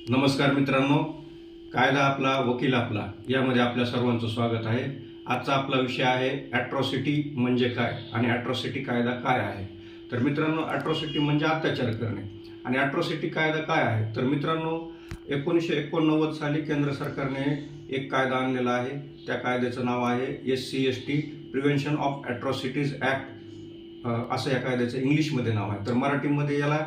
नमस्कार मित्रांनो, कायदा आपला वकील आपला यामध्ये आपल्या सर्वांचं स्वागत आहे। आजचा आपला विषय आहे ॲट्रॉसिटी म्हणजे काय आणि ॲट्रॉसिटी कायदा काय आहे। तर मित्रांनो, ॲट्रॉसिटी म्हणजे अत्याचार करणे आणि ॲट्रॉसिटी कायदा काय आहे। तर मित्रांनो, 1989 साली केंद्र सरकारने एक कायदा आणलेला आहे। त्या कायद्याचं नाव आहे SC/ST प्रिव्हेन्शन ऑफ ॲट्रॉसिटीज ॲक्ट असं या कायद्याचं इंग्लिशमध्ये नाव आहे। तर मराठीमध्ये याला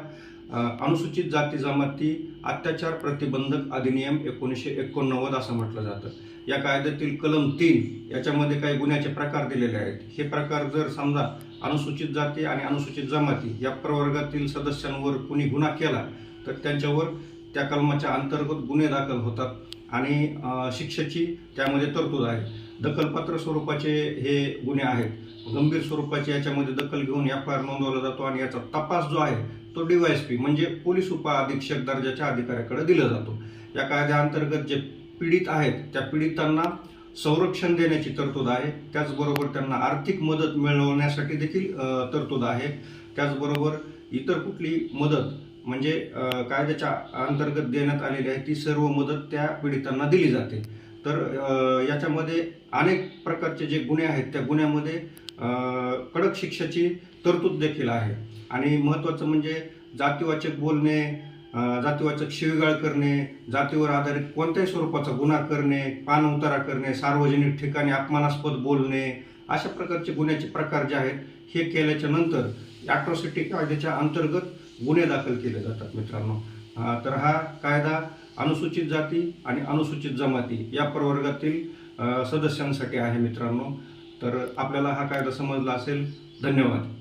अनुसूचित जाती जमाती अत्याचार प्रतिबंधक अधिनियम 1989 असं म्हटलं जातं। या कायद्यातील कलम 3 याच्यामध्ये काही गुन्ह्याचे प्रकार दिलेले आहेत। हे प्रकार जर समजा अनुसूचित जाती आणि अनुसूचित जमाती या प्रवर्गातील सदस्यांवर कुणी गुन्हा केला तर त्यांच्यावर त्या कलमाच्या अंतर्गत गुन्हे दाखल होतात आणि शिक्षेची त्यामध्ये तरतूद आहे। दखलपात्र स्वरूपाचे हे गुन्हे आहेत। गंभीर स्वरूपाची याच्यामध्ये दखल घेऊन FIR नोंदवला जातो आणि याचा तपास जो आहे तो DYSP म्हणजे पोलीस उपअधीक्षक दर्जाच्या अधिकाऱ्याकडे दिला जातो। या कायद्याअंतर्गत जे पीडित आहेत त्या पीडितांना संरक्षण देण्याची तरतूद आहे। त्याचबरोबर त्यांना आर्थिक मदत मिळवण्यासाठी देखील तरतूद आहे। त्याचबरोबर इतर कुठली मदत म्हणजे कायद्याच्या अंतर्गत देण्यात आलेली आहे ती सर्व मदत त्या पीडितांना दिली जाते। तर याच्यामध्ये अनेक प्रकारचे जे गुन्हे आहेत त्या गुन्ह्यामध्ये कडक शिक्षेची तरतूद देखील आहे। आणि महत्त्वाचं म्हणजे जातीवाचक बोलणे, जातीवाचक शिवीगाळ करणे, जातीवर आधारित कोणत्याही स्वरूपाचा गुन्हा करणे, पाणउतारा करणे, सार्वजनिक ठिकाणी अपमानास्पद बोलणे अशा प्रकारचे गुन्ह्याचे प्रकार जे आहेत हे केल्याच्या नंतर ॲट्रॉसिटी कायद्याच्या अंतर्गत गुन्हे दाखल केले जातात मित्रांनो। तर हा कायदा अनुसूचित जाती आणि अनुसूचित जमाती या प्रवर्गातील सदस्यांसाठी आहे मित्रांनो। तर आपल्याला हा कायदा समजला असेल। धन्यवाद।